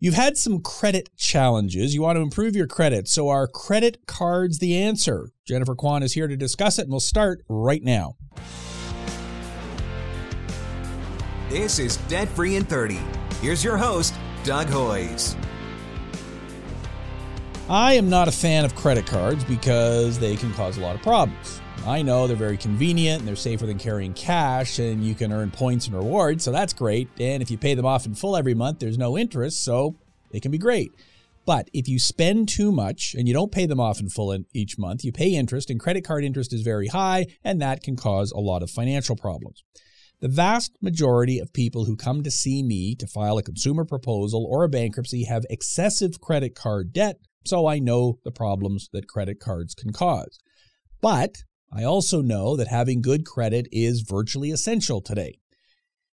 You've had some credit challenges. You want to improve your credit. So are credit cards the answer? Jennifer Kwon is here to discuss it, and we'll start right now. This is Debt Free in 30. Here's your host, Doug Hoyes. I am not a fan of credit cards because they can cause a lot of problems. I know they're very convenient and they're safer than carrying cash, and you can earn points and rewards, so that's great. And if you pay them off in full every month, there's no interest, so they can be great. But if you spend too much and you don't pay them off in full each month, you pay interest, and credit card interest is very high, and that can cause a lot of financial problems. The vast majority of people who come to see me to file a consumer proposal or a bankruptcy have excessive credit card debt, so I know the problems that credit cards can cause. But I also know that having good credit is virtually essential today.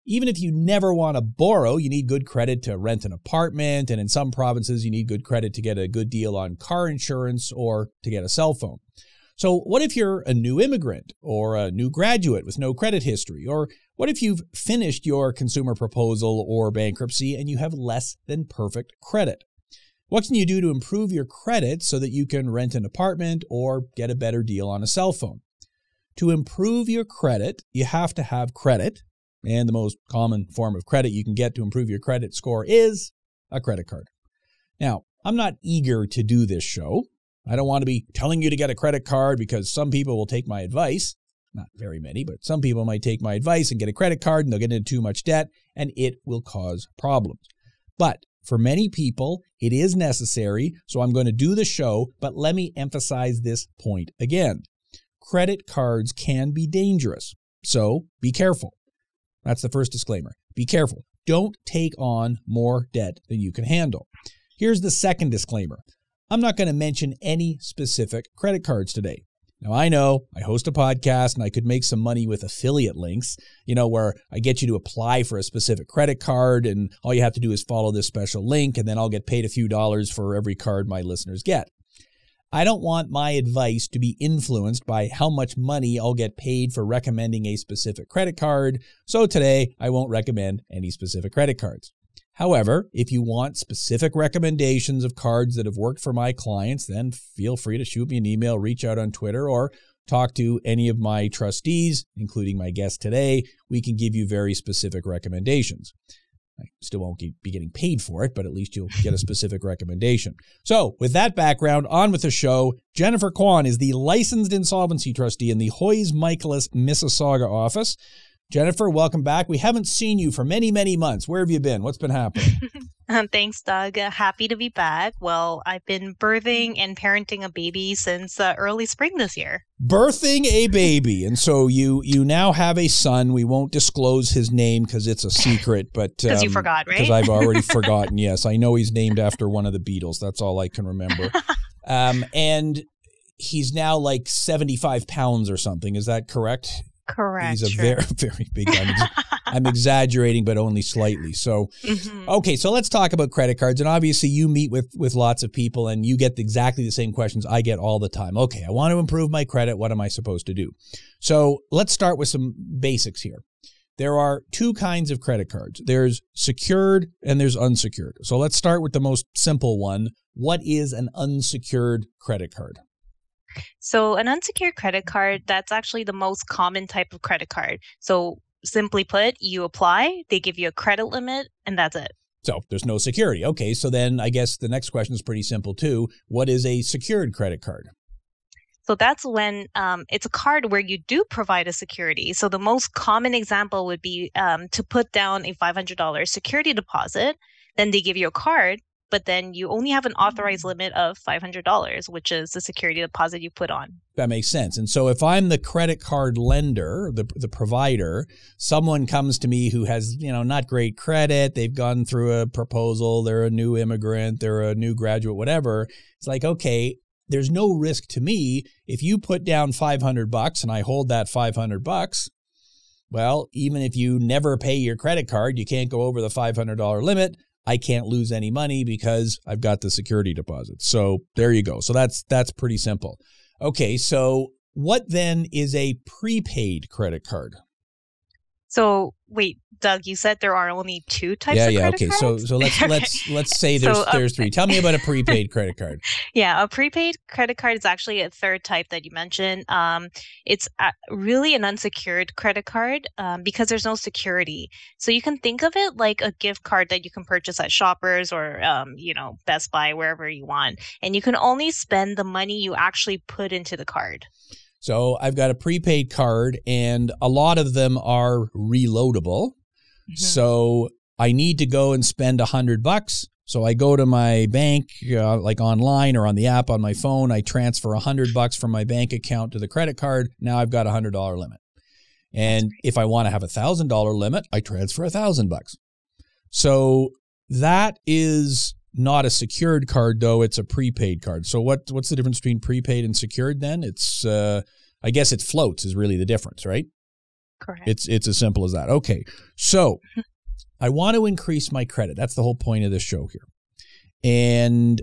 Even if you never want to borrow, you need good credit to rent an apartment, and in some provinces, you need good credit to get a good deal on car insurance or to get a cell phone. So what if you're a new immigrant or a new graduate with no credit history? Or what if you've finished your consumer proposal or bankruptcy and you have less than perfect credit? What can you do to improve your credit so that you can rent an apartment or get a better deal on a cell phone? To improve your credit, you have to have credit, and the most common form of credit you can get to improve your credit score is a credit card. Now, I'm not eager to do this show. I don't want to be telling you to get a credit card because some people will take my advice. Not very many, but some people might take my advice and get a credit card, and they'll get into too much debt, and it will cause problems. But for many people, it is necessary, so I'm going to do the show, but let me emphasize this point again. Credit cards can be dangerous, so be careful. That's the first disclaimer. Be careful. Don't take on more debt than you can handle. Here's the second disclaimer. I'm not going to mention any specific credit cards today. Now, I know I host a podcast and I could make some money with affiliate links, where I get you to apply for a specific credit card and all you have to do is follow this special link and then I'll get paid a few dollars for every card my listeners get. I don't want my advice to be influenced by how much money I'll get paid for recommending a specific credit card, so today I won't recommend any specific credit cards. However, if you want specific recommendations of cards that have worked for my clients, then feel free to shoot me an email, reach out on Twitter, or talk to any of my trustees, including my guest today. We can give you very specific recommendations. I still won't be getting paid for it, but at least you'll get a specific recommendation. So with that background, on with the show. Jennifer Kwon is the licensed insolvency trustee in the Hoyes Michaelis Mississauga office. Jennifer, welcome back. We haven't seen you for many, many months. Where have you been? What's been happening? Thanks, Doug. Happy to be back. Well, I've been birthing and parenting a baby since early spring this year. Birthing a baby. And so you now have a son. We won't disclose his name because it's a secret. Because you forgot, right? Because I've already forgotten, yes. I know he's named after one of the Beatles. That's all I can remember. And he's now like 75 pounds or something. Is that correct? Correct. He's a very, very big guy. I'm exaggerating, but only slightly. So, Okay, so let's talk about credit cards. And obviously you meet with lots of people and you get exactly the same questions I get all the time. Okay, I want to improve my credit. What am I supposed to do? So let's start with some basics here. There are two kinds of credit cards. There's secured and there's unsecured. So let's start with the most simple one. What is an unsecured credit card? So an unsecured credit card, that's actually the most common type of credit card. So simply put, you apply, they give you a credit limit, and that's it. So there's no security. Okay, so then I guess the next question is pretty simple too. What is a secured credit card? So that's when it's a card where you do provide a security. So the most common example would be to put down a $500 security deposit. Then they give you a card, but then you only have an authorized limit of $500, which is the security deposit you put on. That makes sense. And so if I'm the credit card lender, the provider, someone comes to me who has, not great credit, they've gone through a proposal, they're a new immigrant, they're a new graduate, whatever. It's like, okay, there's no risk to me. If you put down $500 and I hold that $500, well, even if you never pay your credit card, you can't go over the $500 limit. I can't lose any money because I've got the security deposit. So there you go. So that's pretty simple. Okay, so what then is a prepaid credit card? So wait, Doug, you said there are only 2 types yeah, of yeah. credit Okay, cards? so let's say there's 3. Tell me about a prepaid credit card. Yeah, a prepaid credit card is actually a third type that you mentioned. It's really an unsecured credit card because there's no security. So you can think of it like a gift card that you can purchase at Shoppers or Best Buy, wherever you want, and you can only spend the money you actually put into the card. So I've got a prepaid card, and a lot of them are reloadable. Mm-hmm. So I need to go and spend $100. So I go to my bank, like online or on the app on my phone. I transfer $100 from my bank account to the credit card. Now I've got a $100 limit. And if I want to have a $1,000 limit, I transfer $1,000. So that is not a secured card, though. It's a prepaid card. So what's the difference between prepaid and secured then? It's I guess it floats is really the difference, right? Correct. It's as simple as that. Okay. So I want to increase my credit. That's the whole point of this show here. And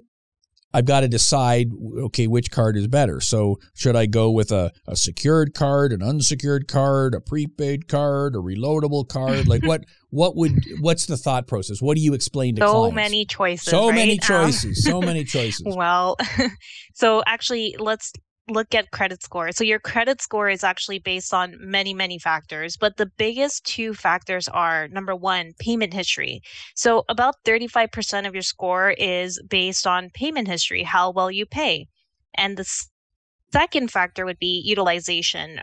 I've got to decide, okay, which card is better. So should I go with a secured card, an unsecured card, a prepaid card, a reloadable card? Like what's the thought process? What do you explain to clients? So many choices. So right? many choices. So many choices. Well, so actually let's look at credit score. So your credit score is actually based on many, many factors, but the biggest 2 factors are, number 1, payment history. So about 35% of your score is based on payment history, how well you pay. And the second factor would be utilization.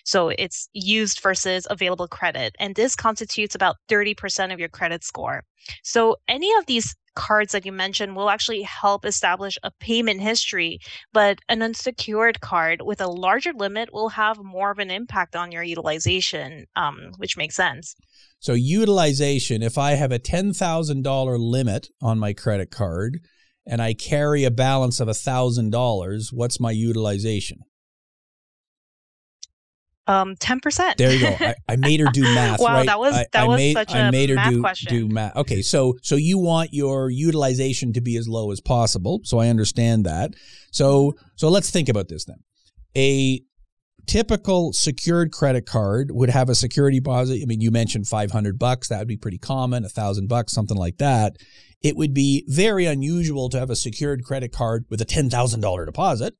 So it's used versus available credit. And this constitutes about 30% of your credit score. So any of these cards that you mentioned will actually help establish a payment history, but an unsecured card with a larger limit will have more of an impact on your utilization, which makes sense. So utilization, if I have a $10,000 limit on my credit card and I carry a balance of $1,000, what's my utilization? 10%. There you go. I made her do math. Wow, right? that was such a math question. Do math. Okay, so you want your utilization to be as low as possible. So I understand that. So let's think about this then. A typical secured credit card would have a security deposit. I mean, you mentioned $500. That would be pretty common. $1,000, something like that. It would be very unusual to have a secured credit card with a $10,000 deposit.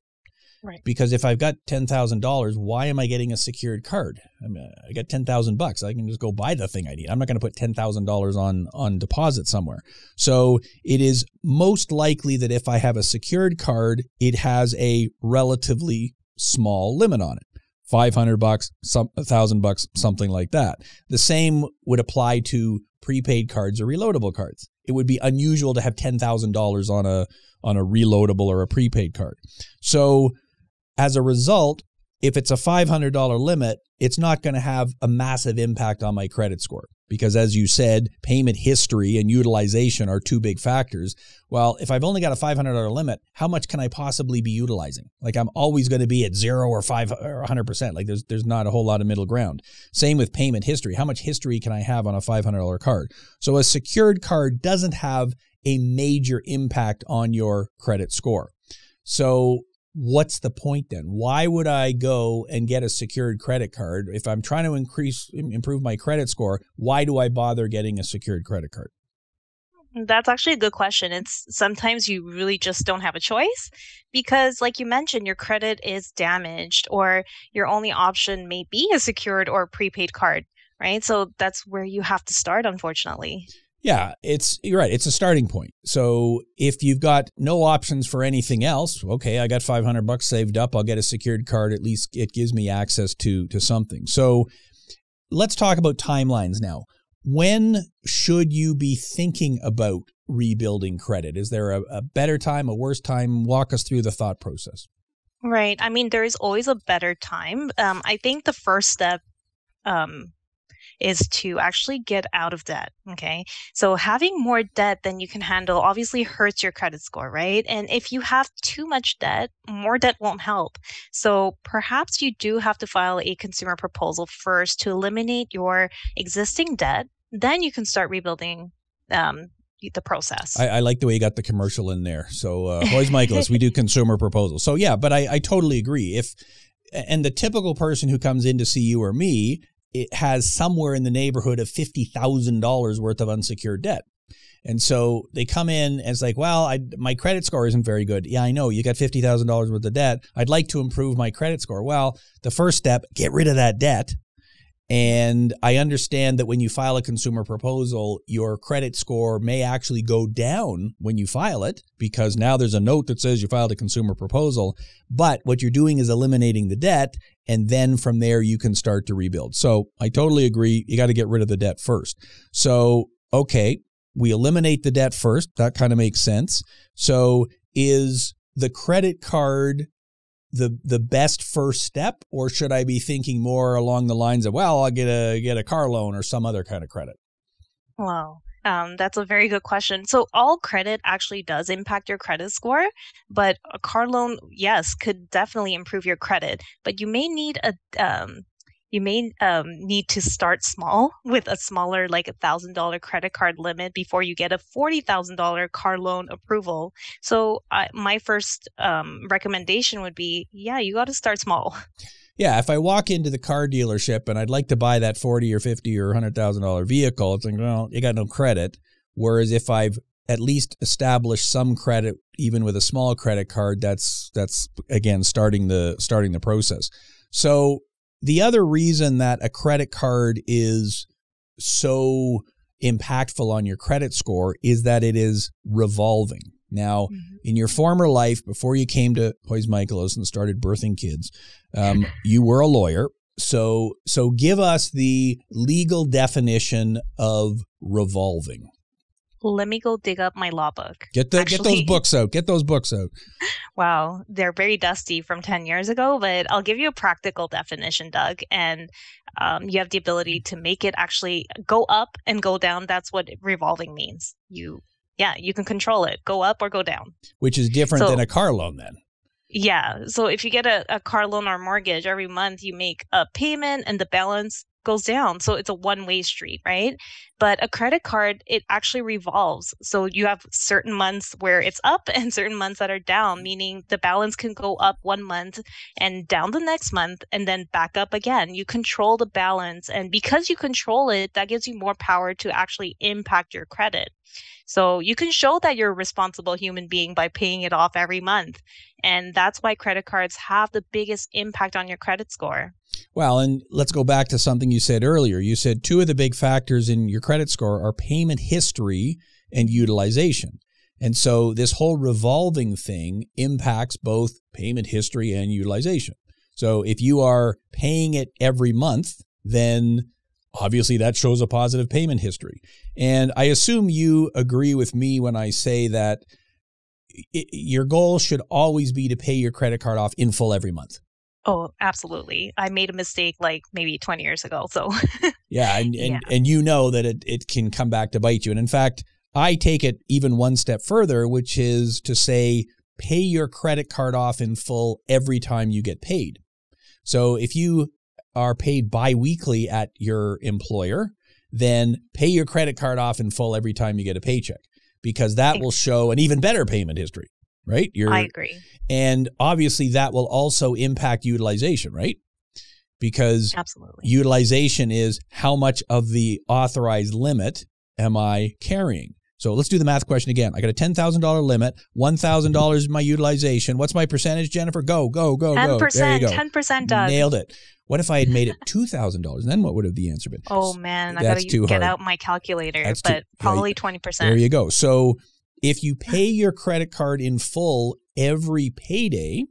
Right. Because if I've got $10,000, why am I getting a secured card? I mean, I got $10,000. I can just go buy the thing I need. I'm not going to put $10,000 on deposit somewhere. So it is most likely that if I have a secured card, it has a relatively small limit on it. $500, $1,000, something like that. The same would apply to prepaid cards or reloadable cards. It would be unusual to have $10,000 on a reloadable or a prepaid card. So as a result, if it's a $500 limit, it's not going to have a massive impact on my credit score because, as you said, payment history and utilization are 2 big factors. Well, if I've only got a $500 limit, how much can I possibly be utilizing? Like I'm always going to be at 0 or 5 or 100%. Like there's not a whole lot of middle ground. Same with payment history. How much history can I have on a $500 card? So a secured card doesn't have a major impact on your credit score. So what's the point then? Why would I go and get a secured credit card? If I'm trying to improve my credit score, why do I bother getting a secured credit card? That's actually a good question. It's sometimes you really just don't have a choice because, like you mentioned, your credit is damaged or your only option may be a secured or prepaid card, right? So that's where you have to start, unfortunately. Yeah, you're right. It's a starting point. So if you've got no options for anything else, okay, I got $500 saved up. I'll get a secured card. At least it gives me access to something. So let's talk about timelines now. When should you be thinking about rebuilding credit? Is there a better time, a worse time? Walk us through the thought process. Right. I mean, there is always a better time. I think the first step is to actually get out of debt. Okay. So having more debt than you can handle obviously hurts your credit score, right? And if you have too much debt, more debt won't help. So perhaps you do have to file a consumer proposal first to eliminate your existing debt. Then you can start rebuilding the process. I like the way you got the commercial in there. So, Hoyes Michaelis, we do consumer proposals. So yeah, but I totally agree. And the typical person who comes in to see you or me, it has somewhere in the neighborhood of $50,000 worth of unsecured debt. And so they come in and it's like, well, my credit score isn't very good. Yeah, I know. You got $50,000 worth of debt. I'd like to improve my credit score. Well, the first step, get rid of that debt. And I understand that when you file a consumer proposal, your credit score may actually go down when you file it because now there's a note that says you filed a consumer proposal. But what you're doing is eliminating the debt, and then from there you can start to rebuild. So I totally agree. You got to get rid of the debt first. So, okay, we eliminate the debt first. That kind of makes sense. So is the credit card the best first step, or should I be thinking more along the lines of, well, I'll get a car loan or some other kind of credit? Wow. That's a very good question. So all credit actually does impact your credit score, but a car loan, yes, could definitely improve your credit. But you may need need to start small with a smaller, like $1,000 credit card limit before you get a $40,000 car loan approval. So my first recommendation would be, yeah, you got to start small. Yeah, if I walk into the car dealership and I'd like to buy that $40,000 or $50,000 or $100,000 vehicle, it's like, well, you got no credit. Whereas if I've at least established some credit, even with a small credit card, that's again starting the process. So the other reason that a credit card is so impactful on your credit score is that it is revolving. Now, in your former life, before you came to Hoyes Michaelos and started birthing kids, you were a lawyer. So give us the legal definition of revolving. Let me go dig up my law book. Get those books out. Get those books out. Wow, they're very dusty from 10 years ago, but I'll give you a practical definition, Doug. And you have the ability to make it actually go up and go down. That's what revolving means. You can control it, go up or go down. Which is different than a car loan then. Yeah. So if you get a car loan or mortgage, every month you make a payment and the balance goes down. So it's a one-way street, right? But a credit card, it actually revolves. So you have certain months where it's up and certain months that are down, meaning the balance can go up one month and down the next month and then back up again. You control the balance. And because you control it, that gives you more power to actually impact your credit. So you can show that you're a responsible human being by paying it off every month. And that's why credit cards have the biggest impact on your credit score. Well, and let's go back to something you said earlier. You said two of the big factors in your credit score are payment history and utilization. And so this whole revolving thing impacts both payment history and utilization. So if you are paying it every month, then obviously that shows a positive payment history. And I assume you agree with me when I say that your goal should always be to pay your credit card off in full every month. Oh, absolutely. I made a mistake like maybe 20 years ago. So yeah, and you know that it can come back to bite you. And in fact, I take it even one step further, which is to say pay your credit card off in full every time you get paid. So if you are paid biweekly at your employer, then pay your credit card off in full every time you get a paycheck, because that will show an even better payment history, right? I agree. And obviously that will also impact utilization, right? Because absolutely, utilization is how much of the authorized limit am I carrying? So let's do the math question again. I got a $10,000 limit, $1,000 is my utilization. What's my percentage, Jennifer? Go. 10%, there you go. 10%, Doug. Nailed it. What if I had made it $2,000? Then what would have the answer been? Oh, man, I got to get out my calculator, probably 20%. There you go. So if you pay your credit card in full every payday,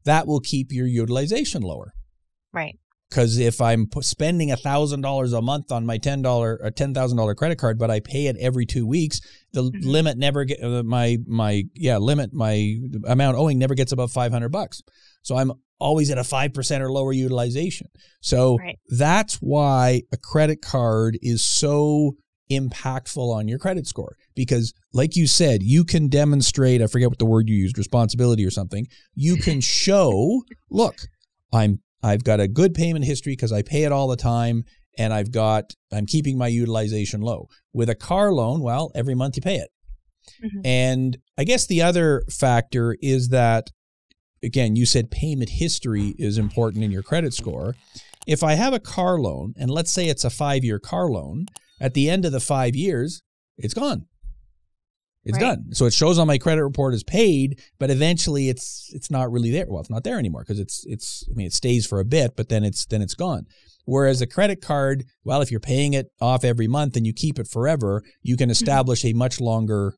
that will keep your utilization lower. Right. Because if I'm spending $1,000 a month on my $10,000 credit card, but I pay it every 2 weeks, the limit never get my amount owing never gets above $500. So I'm always at a 5% or lower utilization. So that's why a credit card is so impactful on your credit score, because like you said, you can demonstrate, I forget what the word you used, responsibility or something. You can show, look, I've got a good payment history because I pay it all the time, and I'm keeping my utilization low. With a car loan, well, every month you pay it. And I guess the other factor is that, again, you said payment history is important in your credit score. if I have a car loan, and let's say it's a 5-year car loan, at the end of the 5 years, it's gone. It's done. So it shows on my credit report as paid, but eventually it's not really there. Well, it's not there anymore because it stays for a bit, but then it's gone. Whereas a credit card, well, if you're paying it off every month and you keep it forever, you can establish a much longer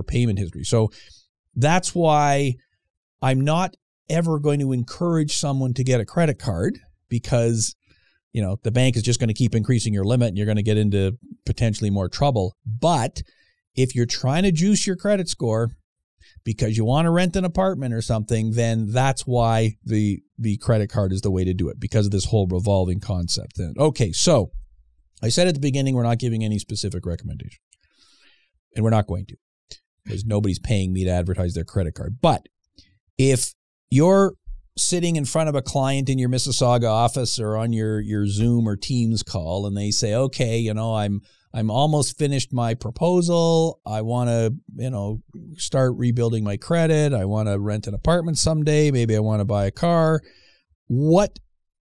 payment history. So that's why I'm not ever going to encourage someone to get a credit card, because the bank is just going to keep increasing your limit and you're going to get into potentially more trouble. But if you're trying to juice your credit score because you want to rent an apartment or something, then that's why the credit card is the way to do it, because of this whole revolving concept. Then, okay, so I said at the beginning we're not giving any specific recommendation, and we're not going to, because nobody's paying me to advertise their credit card. But if you're sitting in front of a client in your Mississauga office or on your Zoom or Teams call, and they say, okay, I'm almost finished my proposal. I want to, start rebuilding my credit. I want to rent an apartment someday. Maybe I want to buy a car. What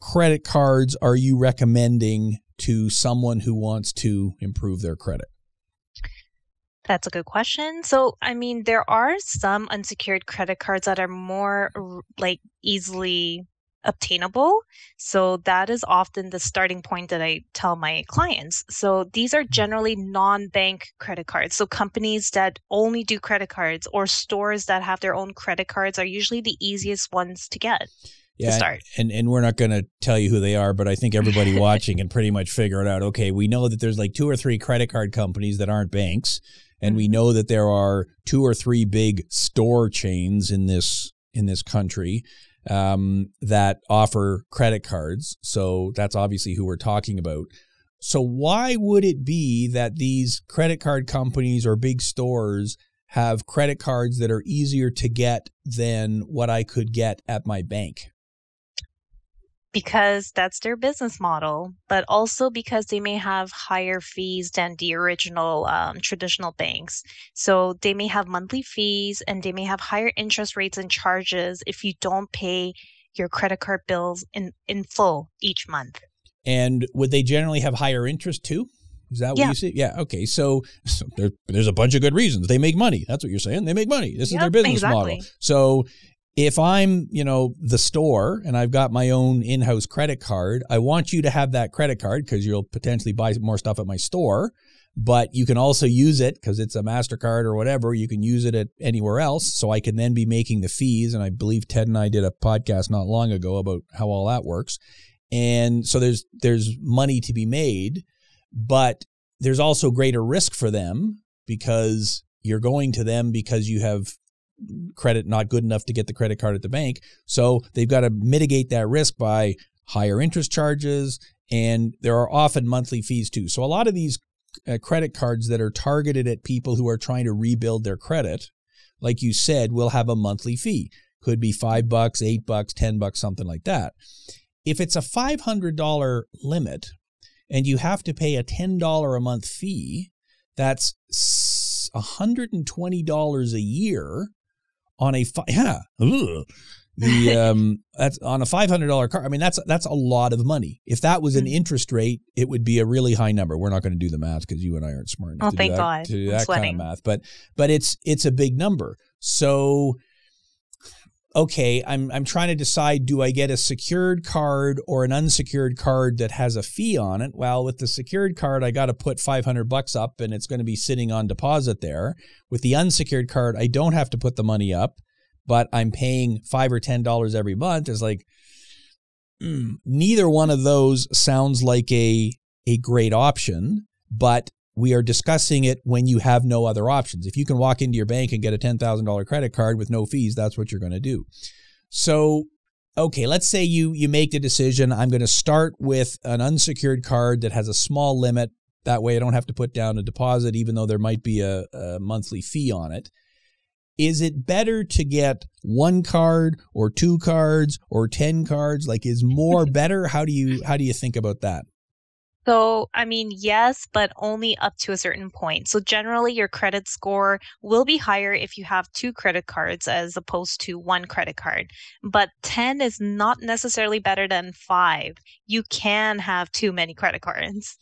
credit cards are you recommending to someone who wants to improve their credit? That's a good question. So, there are some unsecured credit cards that are more easily obtainable. So that is often the starting point that I tell my clients. So these are generally non-bank credit cards. So companies that only do credit cards or stores that have their own credit cards are usually the easiest ones to get. To start. And we're not going to tell you who they are, but I think everybody watching can pretty much figure it out. Okay, we know that there's 2 or 3 credit card companies that aren't banks, and we know that there are 2 or 3 big store chains in this country that offer credit cards. So that's obviously who we're talking about. So why would it be that these credit card companies or big stores have credit cards that are easier to get than what I could get at my bank? Because that's their business model, but also because they may have higher fees than the original traditional banks. So they may have monthly fees, and they may have higher interest rates and charges if you don't pay your credit card bills in full each month. And would they generally have higher interest too? Is that what you see? Yeah. Okay. So there's a bunch of good reasons. They make money. That's what you're saying. They make money. This is their business model. So if I'm, the store and I've got my own in-house credit card, I want you to have that credit card because you'll potentially buy more stuff at my store, but you can also use it because it's a MasterCard or whatever. You can use it at anywhere else. So I can then be making the fees. And I believe Ted and I did a podcast not long ago about how all that works. And so there's money to be made, but there's also greater risk for them because you're going to them because you have credit not good enough to get the credit card at the bank. So they've got to mitigate that risk by higher interest charges, and there are often monthly fees too. So a lot of these credit cards that are targeted at people who are trying to rebuild their credit, like you said, will have a monthly fee. Could be $5, $8, $10, something like that. If it's a $500 limit and you have to pay a $10 a month fee, that's $120 a year on a that's on a $500 car. I mean, that's a lot of money. If that was an interest rate, it would be a really high number. We're not going to do the math because you and I aren't smart enough to do that kind of math. But it's a big number. So okay, I'm trying to decide, do I get a secured card or an unsecured card that has a fee on it? Well, with the secured card, I got to put $500 up and it's going to be sitting on deposit there. With the unsecured card, I don't have to put the money up, but I'm paying $5 or $10 every month. It's like, neither one of those sounds like a great option, but we are discussing it when you have no other options. If you can walk into your bank and get a $10,000 credit card with no fees, that's what you're going to do. So, okay, let's say you make the decision, I'm going to start with an unsecured card that has a small limit. That way I don't have to put down a deposit, even though there might be a monthly fee on it. Is it better to get 1 card or 2 cards or 10 cards? Like, is more better? How do you think about that? So, I mean, yes, but only up to a certain point. So, generally, your credit score will be higher if you have two credit cards as opposed to one credit card. But 10 is not necessarily better than 5. You can have too many credit cards.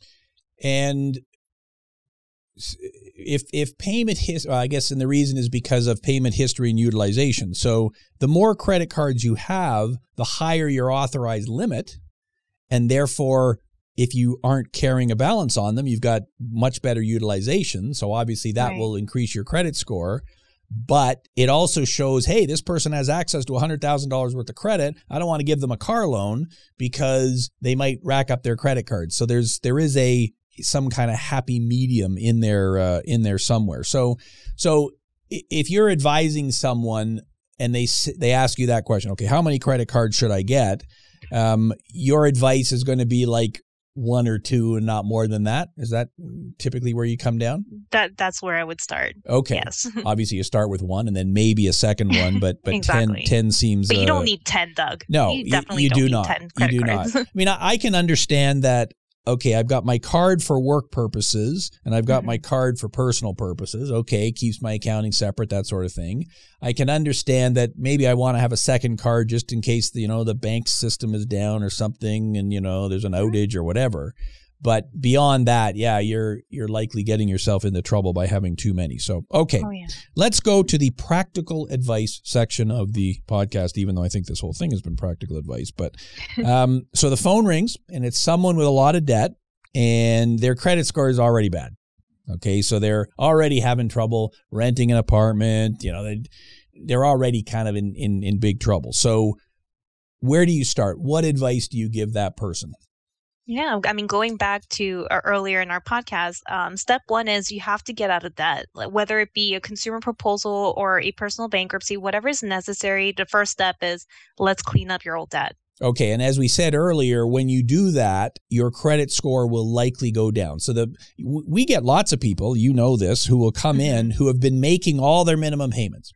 And if payment history, I guess, and the reason is because of payment history and utilization. So the more credit cards you have, the higher your authorized limit. And therefore, if you aren't carrying a balance on them, you've got much better utilization. So obviously that will increase your credit score. But it also shows, hey, this person has access to $100,000 worth of credit. I don't want to give them a car loan because they might rack up their credit cards. So there is some kind of happy medium in there somewhere. So if you're advising someone and they ask you that question, okay, how many credit cards should I get? Your advice is going to be like 1 or 2 and not more than that. Is that typically where you come down? That's where I would start. Okay. Yes. Obviously you start with 1 and then maybe a second one, but exactly. 10 seems. But you don't need 10, Doug. No, you definitely you don't do need not. 10 You do cards. not. I mean, I can understand that. Okay, I've got my card for work purposes and I've got my card for personal purposes. Okay, keeps my accounting separate, that sort of thing. I can understand that maybe I want to have a second card just in case, the bank system is down or something and, there's an outage or whatever. But beyond that, yeah, you're likely getting yourself into trouble by having too many. So, okay, Let's go to the practical advice section of the podcast, even though I think this whole thing has been practical advice. But so the phone rings and it's someone with a lot of debt and their credit score is already bad. Okay, so they're already having trouble renting an apartment. They're already kind of in big trouble. So where do you start? What advice do you give that person? Yeah, I mean, going back to earlier in our podcast, step 1 is you have to get out of debt, whether it be a consumer proposal or a personal bankruptcy, whatever is necessary. The first step is let's clean up your old debt. Okay, and as we said earlier, when you do that, your credit score will likely go down. So we get lots of people, this, who will come in who have been making all their minimum payments.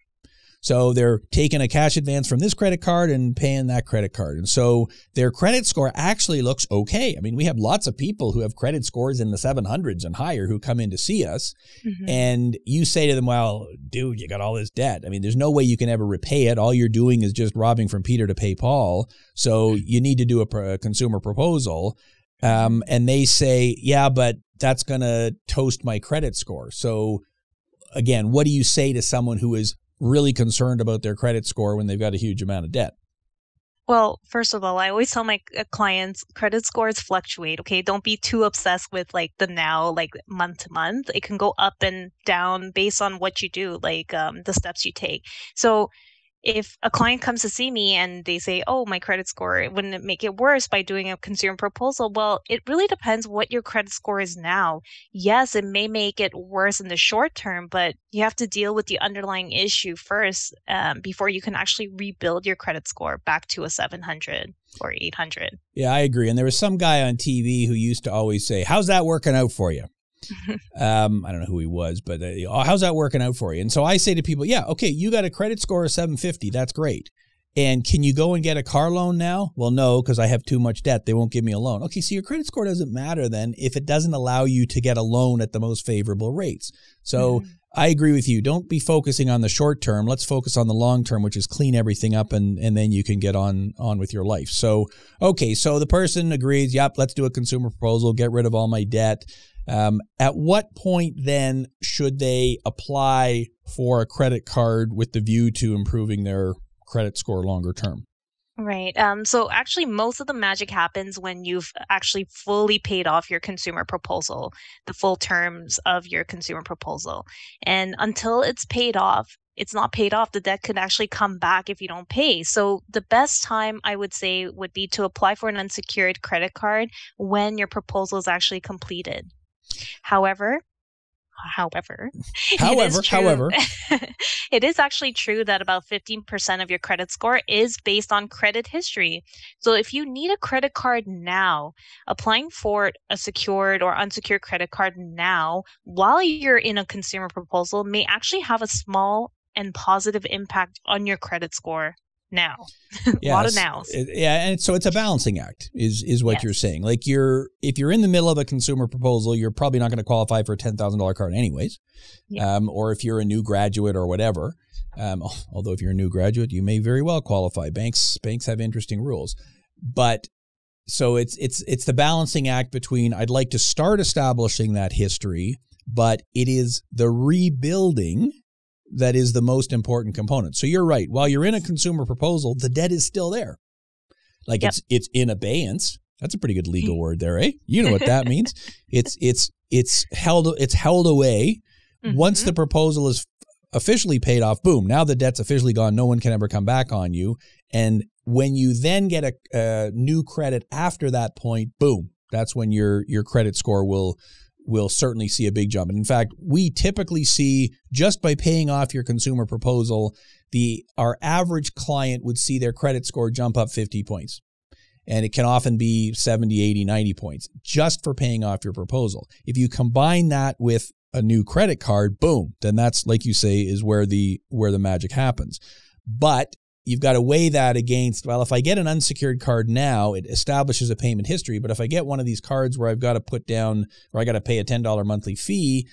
So they're taking a cash advance from this credit card and paying that credit card. And so their credit score actually looks okay. I mean, we have lots of people who have credit scores in the 700s and higher who come in to see us. And you say to them, well, dude, you got all this debt. I mean, there's no way you can ever repay it. All you're doing is just robbing from Peter to pay Paul. So you need to do a consumer proposal. And they say, yeah, but that's going to toast my credit score. So again, what do you say to someone who is really concerned about their credit score when they've got a huge amount of debt? Well, first of all, I always tell my clients credit scores fluctuate. Okay, don't be too obsessed with the now, month to month. It can go up and down based on what you do, the steps you take. So if a client comes to see me and they say, oh, my credit score, wouldn't it make it worse by doing a consumer proposal? Well, it really depends what your credit score is now. Yes, it may make it worse in the short term, but you have to deal with the underlying issue first before you can actually rebuild your credit score back to a 700 or 800. Yeah, I agree. And there was some guy on TV who used to always say, how's that working out for you? I don't know who he was, but how's that working out for you? And so I say to people, yeah, okay, you got a credit score of 750. That's great. And can you go and get a car loan now? Well, no, because I have too much debt. They won't give me a loan. Okay, so your credit score doesn't matter then if it doesn't allow you to get a loan at the most favorable rates. So I agree with you. Don't be focusing on the short term. Let's focus on the long term, which is clean everything up and then you can get on with your life. So, okay, so the person agrees, yep, let's do a consumer proposal, get rid of all my debt. At what point then should they apply for a credit card with the view to improving their credit score longer term? Right. So actually, most of the magic happens when you've actually fully paid off your consumer proposal, the full terms of your consumer proposal. And until it's paid off, it's not paid off. The debt could actually come back if you don't pay. So the best time I would say would be to apply for an unsecured credit card when your proposal is actually completed. However, it is actually true that about 15% of your credit score is based on credit history. So if you need a credit card now, applying for a secured or unsecured credit card now while you're in a consumer proposal may actually have a small and positive impact on your credit score. now. Yes. A lot of nows. And so it's a balancing act is what you're saying. Like if you're in the middle of a consumer proposal, you're probably not going to qualify for a $10,000 card anyways. Yeah. Or if you're a new graduate or whatever. Although if you're a new graduate, you may very well qualify. Banks have interesting rules. But so it's the balancing act between I'd like to start establishing that history, but it is the rebuilding that is the most important component. So you're right. While you're in a consumer proposal, the debt is still there. Like it's in abeyance. That's a pretty good legal word there, eh? You know what that means. It's held away. Mm-hmm. Once the proposal is officially paid off, boom, now the debt's officially gone. No one can ever come back on you. And when you then get a new credit after that point, boom, that's when your credit score will certainly see a big jump. And in fact, we typically see just by paying off your consumer proposal, our average client would see their credit score jump up 50 points. And it can often be 70, 80, 90 points just for paying off your proposal. If you combine that with a new credit card, boom, then that's, like you say, is where the magic happens. But you've got to weigh that against, well, if I get an unsecured card now, it establishes a payment history. But if I get one of these cards where I've got to put down, or I got to pay a $10 monthly fee,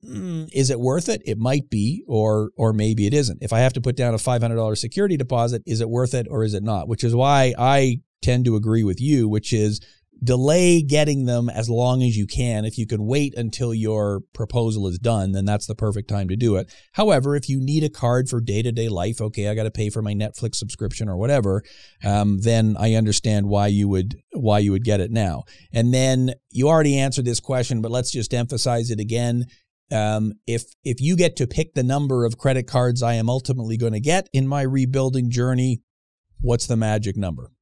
is it worth it? It might be, or maybe it isn't. If I have to put down a $500 security deposit, is it worth it or is it not? Which is why I tend to agree with you, which is delay getting them as long as you can. If you can wait until your proposal is done, then that's the perfect time to do it. However, if you need a card for day-to-day life, okay, I got to pay for my Netflix subscription or whatever, then I understand why you would get it now. And then you already answered this question, but let's just emphasize it again. If you get to pick the number of credit cards I am ultimately going to get in my rebuilding journey, what's the magic number?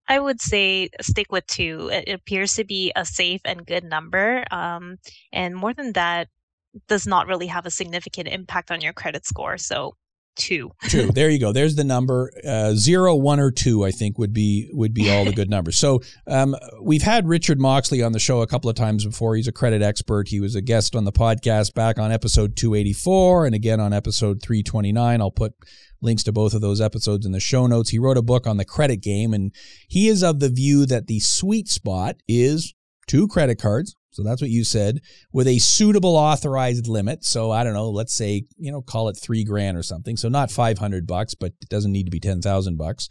I would say stick with 2. It appears to be a safe and good number. And more than that, does not really have a significant impact on your credit score. So 2. 2. There you go. There's the number. 0, 1, or 2, I think would be all the good numbers. So we've had Richard Moxley on the show a couple of times before. He's a credit expert. He was a guest on the podcast back on episode 284 and again on episode 329. I'll put links to both of those episodes in the show notes. He wrote a book on the credit game, and he is of the view that the sweet spot is 2 credit cards. So that's what you said, with a suitable authorized limit. So I don't know, let's say, call it $3,000 or something. So not $500, but it doesn't need to be $10,000,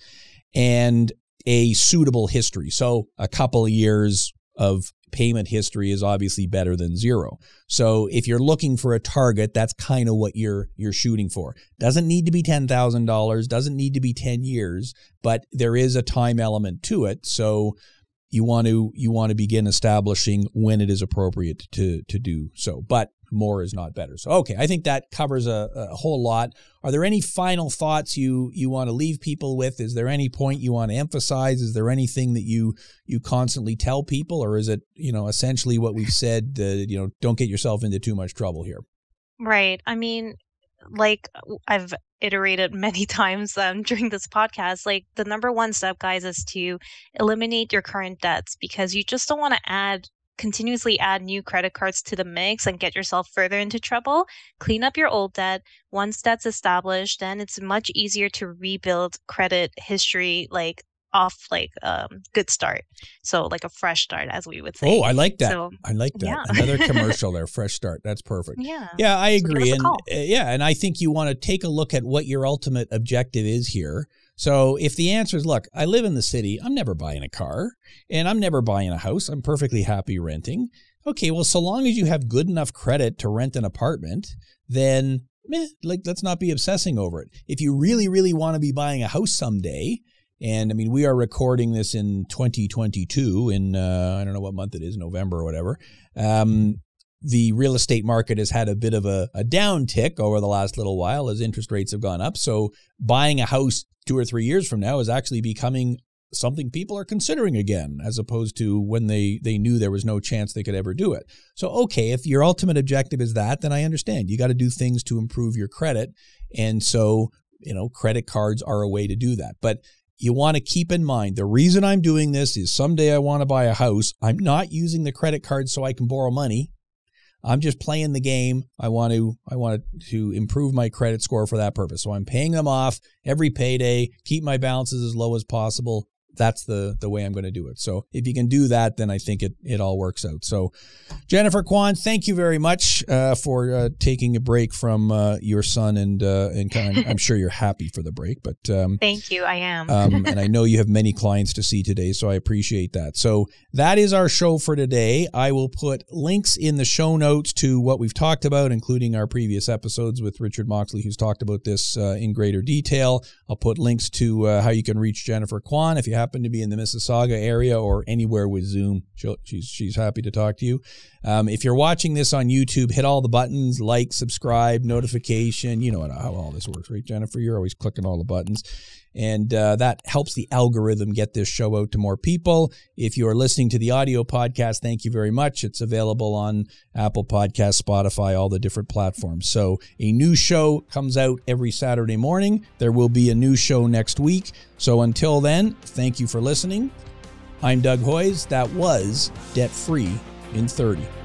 and a suitable history. So a couple of years of payment history is obviously better than 0. So if you're looking for a target, that's kind of what you're shooting for. Doesn't need to be $10,000, doesn't need to be 10 years, but there is a time element to it. So you want to begin establishing when it is appropriate to do so. But more is not better. So, okay, I think that covers a whole lot. Are there any final thoughts you want to leave people with? Is there any point you want to emphasize? Is there anything that you constantly tell people? Or is it, essentially what we've said, don't get yourself into too much trouble here? Right. I mean, like I've iterated many times during this podcast, like the number one step, guys, is to eliminate your current debts, because you just don't want to continuously add new credit cards to the mix and get yourself further into trouble. Clean up your old debt. Once that's established, then it's much easier to rebuild credit history, good start. So like a fresh start, as we would say. Oh, I like that. So, I like that. Yeah. Another commercial there, fresh start. That's perfect. Yeah. Yeah, I agree. And I think you want to take a look at what your ultimate objective is here. So if the answer is, look, I live in the city, I'm never buying a car, and I'm never buying a house, I'm perfectly happy renting. Okay, well, so long as you have good enough credit to rent an apartment, then let's not be obsessing over it. If you really, really want to be buying a house someday, and I mean, we are recording this in 2022 in, I don't know what month it is, November or whatever. The real estate market has had a bit of a downtick over the last little while as interest rates have gone up. So buying a house 2 or 3 years from now is actually becoming something people are considering again, as opposed to when they knew there was no chance they could ever do it. So, okay, if your ultimate objective is that, then I understand. You got to do things to improve your credit. And so, credit cards are a way to do that. But you want to keep in mind, the reason I'm doing this is someday I want to buy a house. I'm not using the credit card so I can borrow money. I'm just playing the game. I want to improve my credit score for that purpose. So I'm paying them off every payday, keep my balances as low as possible. That's the way I'm going to do it. So if you can do that, then I think it all works out. So Jennifer Kwon, thank you very much for taking a break from your son, and I'm sure you're happy for the break. But thank you, I am. And I know you have many clients to see today, so I appreciate that. So that is our show for today. I will put links in the show notes to what we've talked about, including our previous episodes with Richard Moxley, who's talked about this in greater detail. I'll put links to how you can reach Jennifer Kwon if you happen to be in the Mississauga area or anywhere with Zoom. She's happy to talk to you. If you're watching this on YouTube, hit all the buttons, like, subscribe, notification. You know how all this works, right, Jennifer? You're always clicking all the buttons. And that helps the algorithm get this show out to more people. If you're listening to the audio podcast, thank you very much. It's available on Apple Podcasts, Spotify, all the different platforms. So a new show comes out every Saturday morning. There will be a new show next week. So until then, thank you for listening. I'm Doug Hoyes. That was Debt Free in 30.